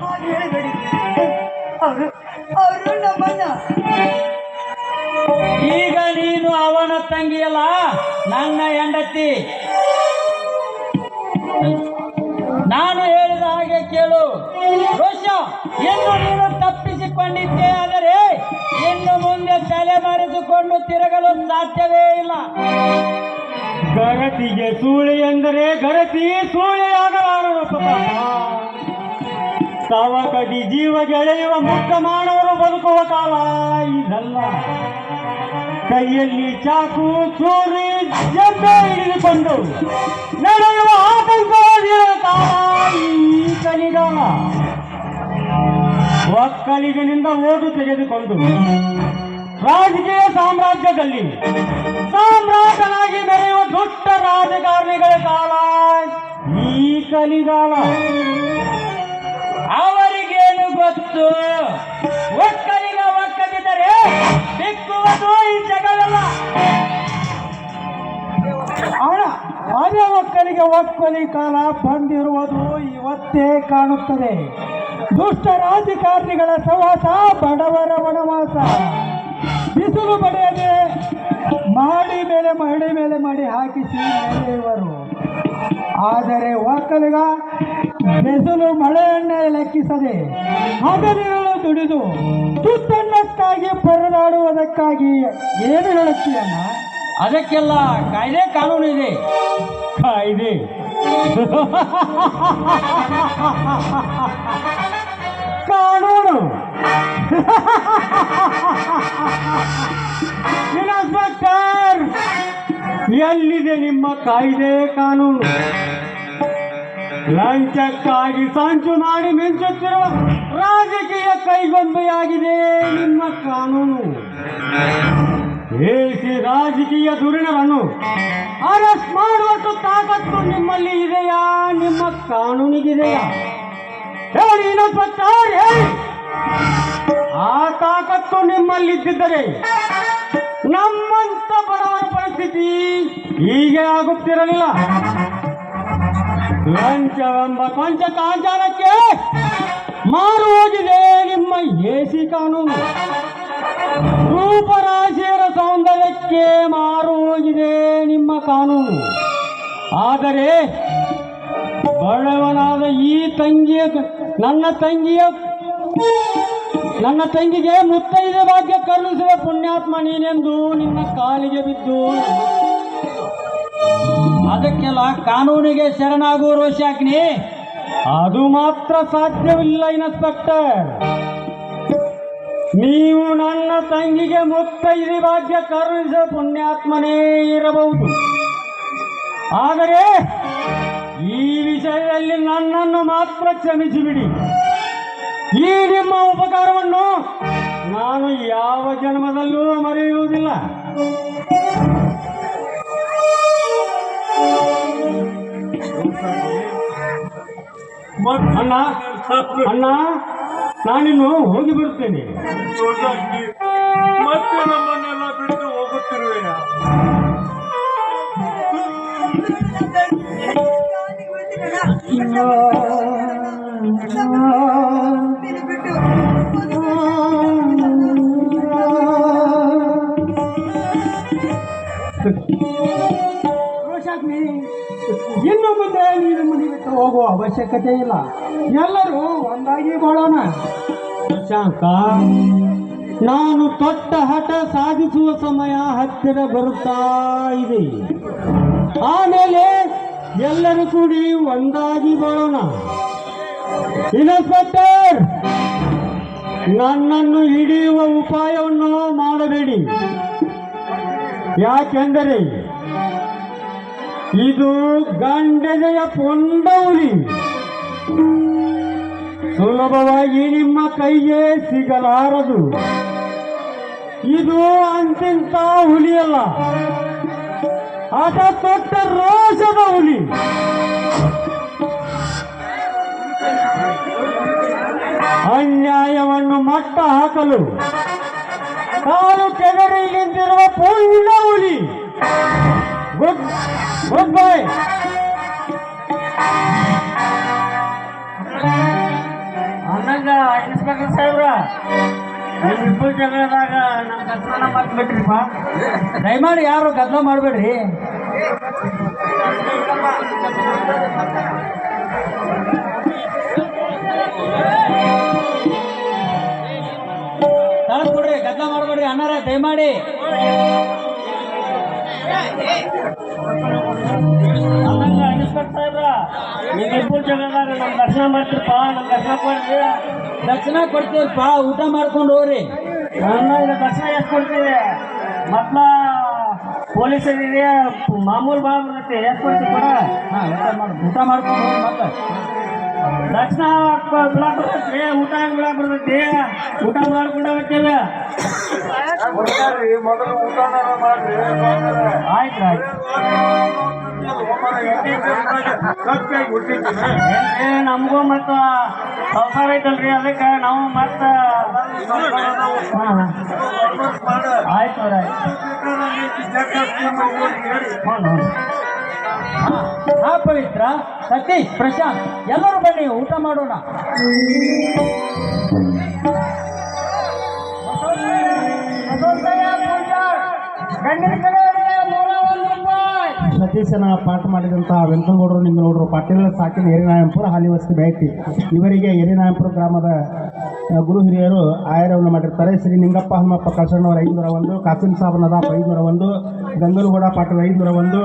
ಹಾಗೆ ಹೇಳಬೇಡಿ. ಅವರು ನಮ್ಮನ್ನ ಈಗ ನೀನು ಅವನ ತಂಗಿಯಲ್ಲ, ನನ್ನ ಹೆಂಡತಿ. ನಾನು ಹೇಳಿದ ಹಾಗೆ ಕೇಳು ರೋಷ. ಇನ್ನು ನೀನು ತಪ್ಪಿಸಿಕೊಂಡಿದ್ದೆ ಆದರೆ ಇನ್ನು ಮುಂದೆ ತಲೆ ಮರೆಸಿಕೊಂಡು ತಿರುಗಲು ಸಾಧ್ಯವೇ ಇಲ್ಲ. ಗರತಿಗೆ ಸೂಳೆ ಎಂದರೆ ಗರತಿ ಸೂಳೆಯಾಗಲಾರದು. ತವಕಡಿ ಜೀವ ಗೆಳೆಯುವ ಮುಕ್ತ ಮಾನವರು ಬದುಕುವ ಕಾಲ ಇದಲ್ಲ. ಕೈಯಲ್ಲಿ ಚಾಕು ಚೂರಿ ಜಬ್ಬ ಹಿಡಿದುಕೊಂಡು ನಡೆಯುವ ಆತಂಕವಾದಿಯ ಕಾಲ ಈ ಕಲಿಗಾಲ. ಒಕ್ಕಲಿಗನಿಂದ ಓದು ತೆಗೆದುಕೊಂಡು ರಾಜಕೀಯ ಸಾಮ್ರಾಜ್ಯದಲ್ಲಿ ಸಾಮ್ರಾಟನಾಗಿ ಮೆರೆಯುವ ದುಷ್ಟ ರಾಜಕಾರಣಿಗಳ ಕಾಲ ಈ ಕಲಿಗಾಲ. ಅವರಿಗೇನು ಗೊತ್ತು? ಒಕ್ಕಲಿಗ ಒಕ್ಕದಿದ್ದರೆ ಸಿಕ್ಕುವುದು ಈ ಜಗವಲ್ಲ. ಅದೇ ಒಕ್ಕಲಿಗೆ ಒಕ್ಕಲಿ ಕಾಲ ಬಂದಿರುವುದು ಇವತ್ತೇ ಕಾಣುತ್ತದೆ. ದುಷ್ಟ ರಾಜಕಾರಣಿಗಳ ಸವಾಸ, ಬಡವರ ವನವಾಸ. ಬಿಸಿಲು ಬಡಿಯದೆ ಮಾಡಿ ಮೇಲೆ ಮಾಡಿ ಹಾಕಿಸಿ ನಡೆಯುವರು. ಆದರೆ ಒಕ್ಕಲಿಗ ಬಿಸಿಲು ಮಳೆಯನ್ನೇ ಲೆಕ್ಕಿಸದೆ ಹಗಲಿರುಳು ದುಡಿದು ತುತ್ತನ್ನಕ್ಕಾಗಿ ಪರದಾಡುವುದಕ್ಕಾಗಿ ಏನು ಹೇಳುತ್ತೀಯನ್ನ? ಅದಕ್ಕೆಲ್ಲ ಕಾಯ್ದೆ ಕಾನೂನು ಇದೆ. ಕಾಯ್ದೆ ಕಾನೂನು ಇನ್ಸ್ಪೆಕ್ಟರ್, ಎಲ್ಲಿದೆ ನಿಮ್ಮ ಕಾಯ್ದೆ ಕಾನೂನು? ಲಂಚಕ್ಕಾಗಿ ಸಂಚು ಮಾಡಿ ಮಿಂಚುತ್ತಿರುವ ರಾಜಕೀಯ ಕೈಗೊಂಬೆಯಾಗಿದೆ ನಿಮ್ಮ ಕಾನೂನು. ಏಸಿ ರಾಜಕೀಯ ಧುರೀಣರನ್ನು ಅರೆಸ್ಟ್ ಮಾಡುವಷ್ಟು ತಾಕತ್ತು ನಿಮ್ಮಲ್ಲಿ ಇದೆಯಾ? ನಿಮ್ಮ ಕಾನೂನಿಗಿದೆಯಾ? ಹೇಳಿ ಇನ್ಸ್ಪೆಕ್ಟರ್, ಹೇಳಿ. ಆ ತಾಕತ್ತು ನಿಮ್ಮಲ್ಲಿದ್ದಿದ್ದರೆ ನಮ್ಮಂತ ಬಡವರ ಪರಿಸ್ಥಿತಿ ಹೀಗೆ ಆಗುತ್ತಿರಲಿಲ್ಲ. ಲಂಚವೆಂಬ ಕೊಂಚ ಕಾಂಚಾರಕ್ಕೆ ಮಾರು ಹೋಗಿದೆ ನಿಮ್ಮ ಎಸಿ ಕಾನೂನು. ರೂಪರಾಶಿಯರ ಸೌಂದರ್ಯಕ್ಕೆ ಮಾರು ಹೋಗಿದೆ ನಿಮ್ಮ ಕಾನೂನು. ಆದರೆ ಬಡವನಾದ ಈ ನನ್ನ ತಂಗಿಗೆ ಮುತ್ತೈದೆ ಭಾಗ್ಯ ಕರುಣಿಸುವ ಪುಣ್ಯಾತ್ಮ ನೀನೆಂದು ನಿನ್ನ ಕಾಲಿಗೆ ಬಿದ್ದು. ಅದಕ್ಕೆಲ್ಲ ಕಾನೂನಿಗೆ ಶರಣಾಗುವ ರೋಷಾಗ್ನಿ. ಅದು ಮಾತ್ರ ಸಾಧ್ಯವಿಲ್ಲ ಇನ್ಸ್ಪೆಕ್ಟರ್. ನೀವು ನನ್ನ ತಂಗಿಗೆ ಮುತ್ತೈದೆ ಭಾಗ್ಯ ಕರುಣಿಸುವ ಪುಣ್ಯಾತ್ಮನೇ ಇರಬಹುದು. ಆದರೆ ಈ ವಿಷಯದಲ್ಲಿ ನನ್ನನ್ನು ಮಾತ್ರ ಕ್ಷಮಿಸಿಬಿಡಿ. ಈ ನಿಮ್ಮ ಉಪಕಾರವನ್ನು ನಾನು ಯಾವ ಜನ್ಮದಲ್ಲೂ ಮರೆಯುವುದಿಲ್ಲ. ಅಣ್ಣ ಅಣ್ಣ, ನಾನಿನ್ನು ಹೋಗಿ ಬರುತ್ತೇನೆ. ಮತ್ತೆ ನಮ್ಮನ್ನೆಲ್ಲ ಬಿಟ್ಟು ಹೋಗುತ್ತಿರುವೆ. ಇನ್ನು ಮುಂದೆ ನೀನು ಮನೆ ಬಿಟ್ಟು ಹೋಗುವ ಅವಶ್ಯಕತೆ ಇಲ್ಲ. ಎಲ್ಲರೂ ಒಂದಾಗಿ ಬಾಳೋಣ. ಶಶಾಂಕ, ನಾನು ತೊಟ್ಟ ಹಠ ಸಾಧಿಸುವ ಸಮಯ ಹತ್ತಿರ ಬರುತ್ತಾ ಇದೆ. ಆಮೇಲೆ ಎಲ್ಲರೂ ಕೂಡಿ ಒಂದಾಗಿ ಬಾಳೋಣ. ಇನ್ಸ್ಪೆಕ್ಟರ್, ನನ್ನನ್ನು ಹಿಡಿಯುವ ಉಪಾಯವನ್ನು ಮಾಡಬೇಡಿ. ಯಾಕೆಂದರೆ ಇದು ಗಂಡನೆಯ ಪೊಂಡೌಲಿ. ಸುಲಭವಾಗಿ ನಿಮ್ಮ ಕೈಗೆ ಸಿಗಲಾರದು. ಇದು ಅಂತಿಂತ ಹುಲಿಯಲ್ಲ, ಆತ ತೊಟ್ಟ ರೋಷದ ಹುಲಿ. ಅನ್ಯಾಯವನ್ನು ಮಟ್ಟ ಹಾಕಲು ಕಾಲು ಕೆದರಿ ನಿಂತಿರುವ ಪುಣ್ಯ ಹುಲಿ. ಗುಡ್ ಬಾಯ್. ನಿಮ್ಮಿಬ್ಬರು ಜಗಳದಾಗ ನಮ್ಮ ದರ್ಶನ ಮಾಡ್ಬಿಟ್ರಿಪ್ಪ. ದಯಮಾಡಿ ಯಾರು ಗದ್ದಲ ಮಾಡಬೇಡ್ರಿ. ತಳ್ಕೊಡ್ರಿ, ಗದ್ದಲ ಮಾಡಬೇಡ್ರಿ ಅಣ್ಣಾರ ದಯಮಾಡಿ. ಇನ್ಸ್ಪೆಕ್ಟರ್ ಸಾಹೇಬ್ರ, ನಿಮ್ಮಿಬ್ಬರು ಜಗಳದಾಗ ನಮ್ಮ ದರ್ಶನ ಮಾಡ್ತಿರಪ್ಪ, ನಮ್ಮ ದರ್ಶನ ಕೊಡ್ರಿ. ದಕ್ಷಿಣ ಕೊಡ್ತೀವಪ್ಪ, ಊಟ ಮಾಡ್ಕೊಂಡು ಹೋಗ್ರಿ. ನನ್ನ ಈಗ ದರ್ಶನ ಎಷ್ಟು ಕೊಡ್ತೀವಿ? ಮೊದ್ಲ ಪೊಲೀಸರಿಗೆ ಮಾಮೂಲು ಭಾಳ ಬರ್ತೈತಿ, ಎಷ್ಟು ಕೊಡ್ತೀವಿ ಕೂಡ? ಹಾಂ, ಊಟ ಮಾಡ್ಕೊಂಡು ಹೋಗ್ರಿ. ಮತ್ತೆ ದರ್ಶನ ಬಿಡಾಕ್ ಬರ್ತೈತಿ, ಊಟ ಬಿಡಾಕ್ ಬರ್ತೈತಿ. ಊಟ ಮಾಡ್ಕೊಂಡು ಹೋಗ್ತೇವೆ. ಮೊದಲು ಊಟನಾರ ಮಾಡ್ರಿ. ಆಯ್ತು ಆಯ್ತು. ನಮಗೂ ಮತ್ತು ಸಂಸಾರ ಐತಲ್ರಿ, ಅದಕ್ಕೆ ನಾವು ಮತ್ತೆ ಆಯ್ತು ಅವ್ರ ಹಾ ಪವಿತ್ರ, ಸತೀಶ್, ಪ್ರಶಾಂತ್ ಎಲ್ಲರೂ ಬನ್ನಿ ಊಟ ಮಾಡೋಣ. ಸತೀಶನ ಪಾಠ ಮಾಡಿದಂತಹ ವೆಂಕಟಗೌಡರು ನಿಂಗನಗೌಡರು ಪಾಟೀಲ್ ಸಾಕಿನ ಹಿರಿನಾಯಂಪುರ ಹಾಲಿವಸ್ತಿ ಭೇಟಿ. ಇವರಿಗೆ ಹಿರಿನಾಯಂಪುರ ಗ್ರಾಮದ ಗುರು ಹಿರಿಯರು ಆಯರವನ್ನು ಮಾಡಿರ್ತಾರೆ. ಶ್ರೀ ನಿಂಗಪ್ಪ ಹನುಮಪ್ಪ ಕಳಸಣ್ಣವರ 501, ಕಾಸಿಂ ಸಾಬ್ ನದಾಫ್ 501, ಗಂಗಲಗೌಡ ಪಾಟೀಲ್ 501,